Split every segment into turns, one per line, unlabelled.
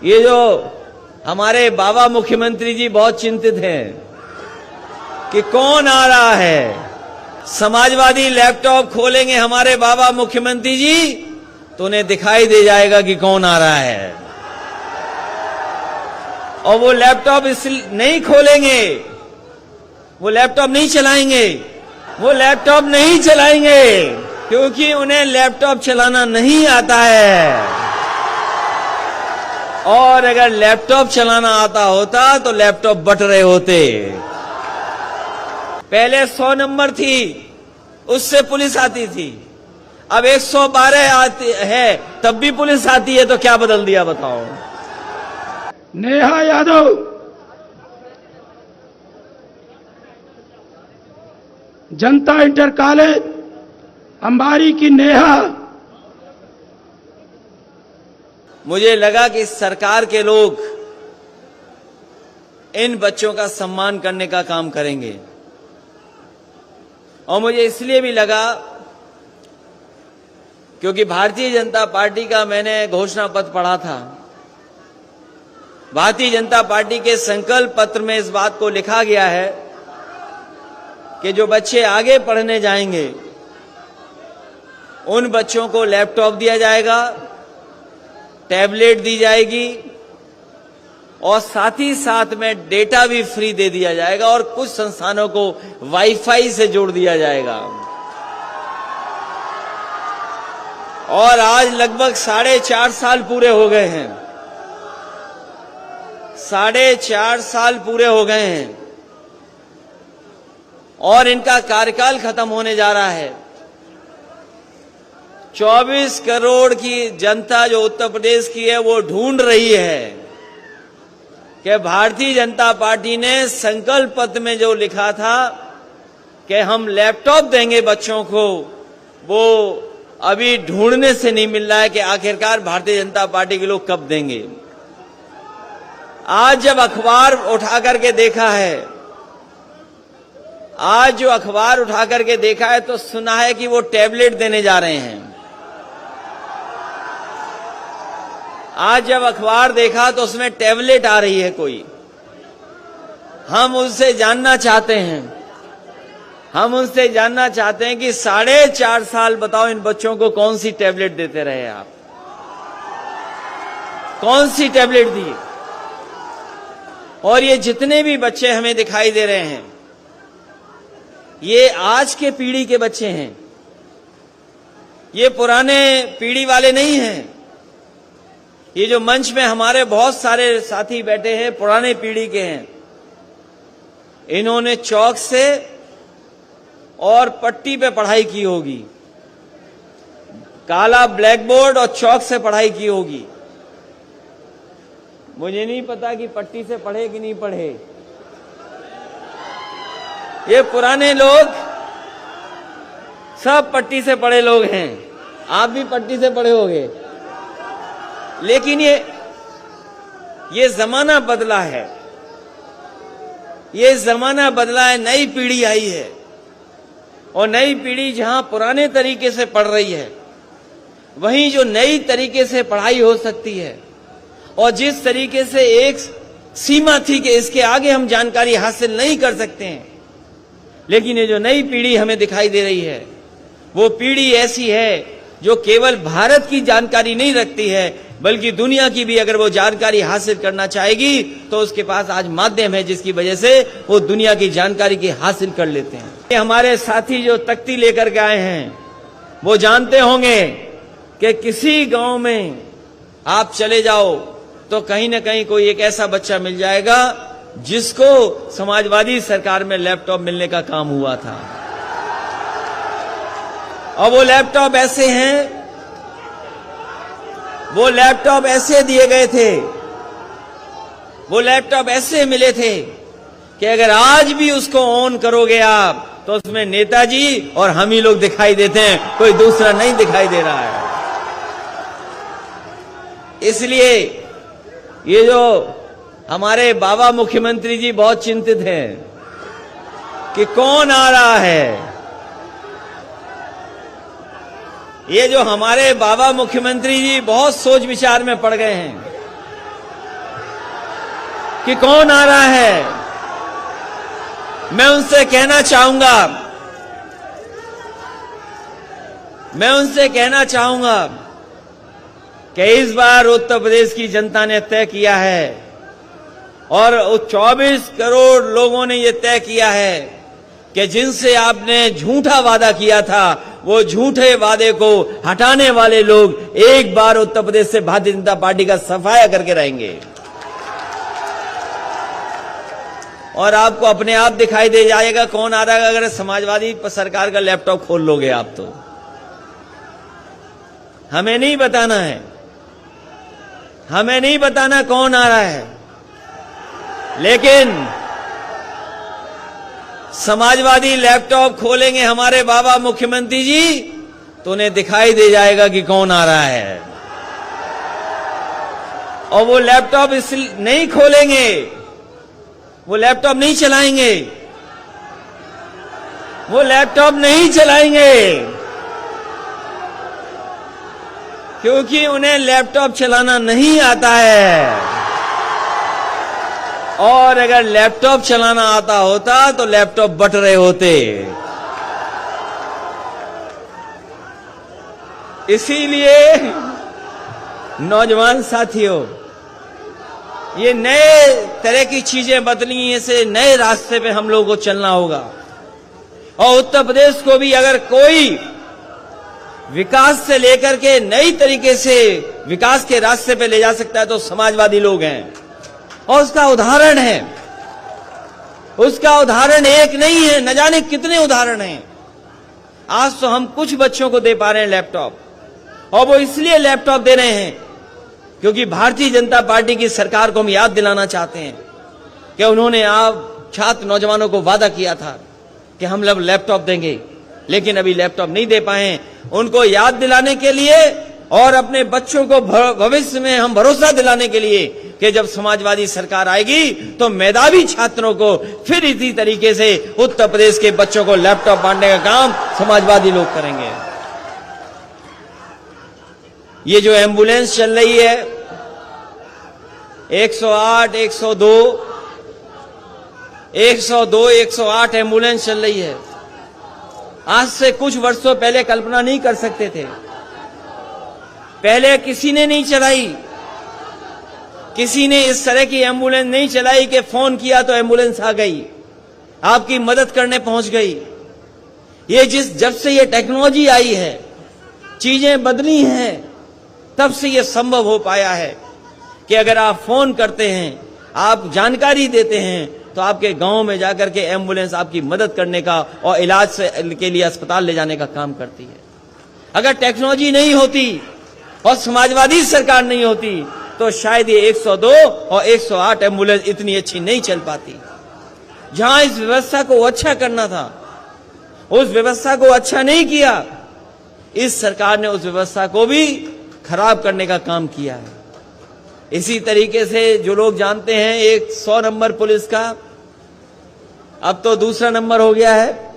ये जो हमारे बाबा मुख्यमंत्री जी बहुत चिंतित हैं कि कौन आ रहा है। समाजवादी लैपटॉप खोलेंगे हमारे बाबा मुख्यमंत्री जी तो उन्हें दिखाई दे जाएगा कि कौन आ रहा है। और वो लैपटॉप इसलिए नहीं खोलेंगे, वो लैपटॉप नहीं चलाएंगे, वो लैपटॉप नहीं चलाएंगे क्योंकि उन्हें लैपटॉप चलाना नहीं आता है। और अगर लैपटॉप चलाना आता होता तो लैपटॉप बट रहे होते। पहले 100 नंबर थी, उससे पुलिस आती थी, अब 112 आती है तब भी पुलिस आती है, तो क्या बदल दिया बताओ।
नेहा यादव, जनता इंटर कॉलेज अंबारी की नेहा।
मुझे लगा कि सरकार के लोग इन बच्चों का सम्मान करने का काम करेंगे, और मुझे इसलिए भी लगा क्योंकि भारतीय जनता पार्टी का मैंने घोषणा पत्र पढ़ा था। भारतीय जनता पार्टी के संकल्प पत्र में इस बात को लिखा गया है कि जो बच्चे आगे पढ़ने जाएंगे उन बच्चों को लैपटॉप दिया जाएगा, टैबलेट दी जाएगी और साथ ही साथ में डेटा भी फ्री दे दिया जाएगा, और कुछ संस्थानों को वाईफाई से जोड़ दिया जाएगा। और आज लगभग 4.5 साल पूरे हो गए हैं, 4.5 साल पूरे हो गए हैं और इनका कार्यकाल खत्म होने जा रहा है। 24 करोड़ की जनता जो उत्तर प्रदेश की है वो ढूंढ रही है कि भारतीय जनता पार्टी ने संकल्प पत्र में जो लिखा था कि हम लैपटॉप देंगे बच्चों को, वो अभी ढूंढने से नहीं मिल रहा है कि आखिरकार भारतीय जनता पार्टी के लोग कब देंगे। आज जब अखबार उठा करके देखा है, आज जो अखबार उठा करके देखा है तो सुना है कि वो टैबलेट देने जा रहे हैं। आज जब अखबार देखा तो उसमें टैबलेट आ रही है कोई। हम उनसे जानना चाहते हैं, हम उनसे जानना चाहते हैं कि 4.5 साल बताओ इन बच्चों को कौन सी टैबलेट देते रहे आप, कौन सी टैबलेट दी। और ये जितने भी बच्चे हमें दिखाई दे रहे हैं ये आज के पीढ़ी के बच्चे हैं, ये पुराने पीढ़ी वाले नहीं हैं। ये जो मंच में हमारे बहुत सारे साथी बैठे हैं पुराने पीढ़ी के हैं। इन्होंने चौक से और पट्टी पे पढ़ाई की होगी, काला ब्लैक बोर्ड और चौक से पढ़ाई की होगी। मुझे नहीं पता कि पट्टी से पढ़े कि नहीं पढ़े। ये पुराने लोग सब पट्टी से पढ़े लोग हैं, आप भी पट्टी से पढ़े होंगे। लेकिन ये जमाना बदला है, ये जमाना बदला है, नई पीढ़ी आई है और नई पीढ़ी जहां पुराने तरीके से पढ़ रही है वहीं जो नई तरीके से पढ़ाई हो सकती है, और जिस तरीके से एक सीमा थी कि इसके आगे हम जानकारी हासिल नहीं कर सकते हैं, लेकिन ये जो नई पीढ़ी हमें दिखाई दे रही है वो पीढ़ी ऐसी है जो केवल भारत की जानकारी नहीं रखती है बल्कि दुनिया की भी अगर वो जानकारी हासिल करना चाहेगी तो उसके पास आज माध्यम है जिसकी वजह से वो दुनिया की जानकारी की हासिल कर लेते हैं। ये हमारे साथी जो तख्ती लेकर के आए हैं वो जानते होंगे कि किसी गांव में आप चले जाओ तो कहीं ना कहीं कोई एक ऐसा बच्चा मिल जाएगा जिसको समाजवादी सरकार में लैपटॉप मिलने का काम हुआ था। और वो लैपटॉप ऐसे हैं, वो लैपटॉप ऐसे दिए गए थे, वो लैपटॉप ऐसे मिले थे कि अगर आज भी उसको ऑन करोगे आप तो उसमें नेताजी और हम ही लोग दिखाई देते हैं, कोई दूसरा नहीं दिखाई दे रहा है। इसलिए ये जो हमारे बाबा मुख्यमंत्री जी बहुत चिंतित हैं कि कौन आ रहा है। ये जो हमारे बाबा मुख्यमंत्री जी बहुत सोच विचार में पड़ गए हैं कि कौन आ रहा है। मैं उनसे कहना चाहूंगा कि इस बार उत्तर प्रदेश की जनता ने तय किया है और 24 करोड़ लोगों ने यह तय किया है कि जिनसे आपने झूठा वादा किया था, वो झूठे वादे को हटाने वाले लोग एक बार उत्तर प्रदेश से भारतीय जनता पार्टी का सफाया करके रहेंगे। और आपको अपने आप दिखाई दे जाएगा कौन आ रहा है अगर समाजवादी सरकार का लैपटॉप खोल लोगे आप तो। हमें नहीं बताना है, हमें नहीं बताना कौन आ रहा है, लेकिन समाजवादी लैपटॉप खोलेंगे हमारे बाबा मुख्यमंत्री जी तो उन्हें दिखाई दे जाएगा कि कौन आ रहा है। और वो लैपटॉप इसलिए नहीं खोलेंगे, वो लैपटॉप नहीं चलाएंगे, वो लैपटॉप नहीं चलाएंगे क्योंकि उन्हें लैपटॉप चलाना नहीं आता है। और अगर लैपटॉप चलाना आता होता तो लैपटॉप बट रहे होते। इसीलिए नौजवान साथियों, ये नए तरह की चीजें बदली, इसे नए रास्ते पे हम लोगों को चलना होगा। और उत्तर प्रदेश को भी अगर कोई विकास से लेकर के नई तरीके से विकास के रास्ते पे ले जा सकता है तो समाजवादी लोग हैं। और उसका उदाहरण है, उसका उदाहरण एक नहीं है, न जाने कितने उदाहरण हैं। आज तो हम कुछ बच्चों को दे पा रहे हैं लैपटॉप, और वो इसलिए लैपटॉप दे रहे हैं क्योंकि भारतीय जनता पार्टी की सरकार को हम याद दिलाना चाहते हैं कि उन्होंने आप छात्र नौजवानों को वादा किया था कि हम लोग लैपटॉप देंगे, लेकिन अभी लैपटॉप नहीं दे पाए। उनको याद दिलाने के लिए और अपने बच्चों को भविष्य में हम भरोसा दिलाने के लिए कि जब समाजवादी सरकार आएगी तो मेधावी छात्रों को फिर इसी तरीके से उत्तर प्रदेश के बच्चों को लैपटॉप बांटने का काम समाजवादी लोग करेंगे। ये जो एम्बुलेंस चल रही है 108, 108 एम्बुलेंस चल रही है, आज से कुछ वर्षों पहले कल्पना नहीं कर सकते थे। पहले किसी ने नहीं चलाई, किसी ने इस तरह की एम्बुलेंस नहीं चलाई कि फोन किया तो एम्बुलेंस आ गई, आपकी मदद करने पहुंच गई। ये जब से ये टेक्नोलॉजी आई है, चीजें बदली हैं, तब से ये संभव हो पाया है कि अगर आप फोन करते हैं, आप जानकारी देते हैं, तो आपके गांव में जाकर के एम्बुलेंस आपकी मदद करने का और इलाज के लिए अस्पताल ले जाने का काम करती है। अगर टेक्नोलॉजी नहीं होती और समाजवादी सरकार नहीं होती तो शायद ये 102 और 108 एम्बुलेंस इतनी अच्छी नहीं चल पाती। जहां इस व्यवस्था को अच्छा करना था, उस व्यवस्था को अच्छा नहीं किया। इस सरकार ने उस व्यवस्था को भी खराब करने का काम किया है। इसी तरीके से जो लोग जानते हैं, एक 100 नंबर पुलिस का अब तो दूसरा नंबर हो गया है।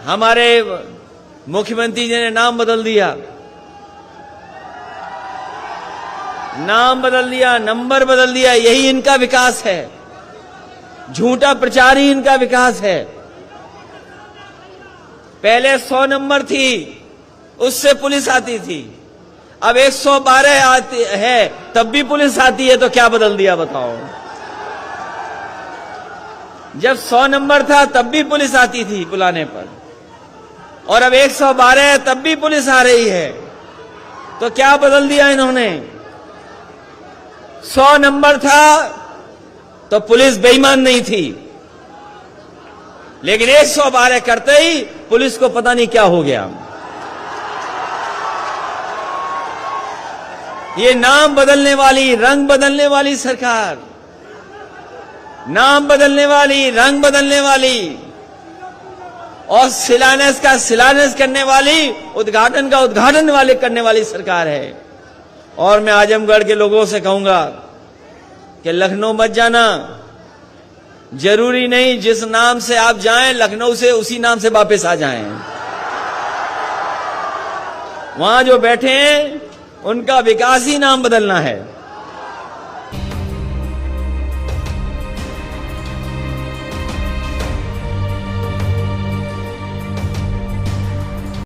हमारे मुख्यमंत्री जी ने नाम बदल दिया, नंबर बदल दिया। यही इनका विकास है, झूठा प्रचार ही इनका विकास है। पहले 100 नंबर थी, उससे पुलिस आती थी, अब 112 आती है तब भी पुलिस आती है, तो क्या बदल दिया बताओ। जब 100 नंबर था तब भी पुलिस आती थी बुलाने पर, और अब 112 है तब भी पुलिस आ रही है, तो क्या बदल दिया इन्होंने। 100 नंबर था तो पुलिस बेईमान नहीं थी, लेकिन 112 करते ही पुलिस को पता नहीं क्या हो गया। ये नाम बदलने वाली, रंग बदलने वाली सरकार, नाम बदलने वाली, रंग बदलने वाली, और शिलान्यास का शिलान्यास करने वाली, उद्घाटन का उद्घाटन वाले करने वाली सरकार है। और मैं आजमगढ़ के लोगों से कहूंगा कि लखनऊ मत जाना, जरूरी नहीं जिस नाम से आप जाएं लखनऊ से उसी नाम से वापस आ जाएं। वहां जो बैठे हैं उनका विकास ही नाम बदलना है।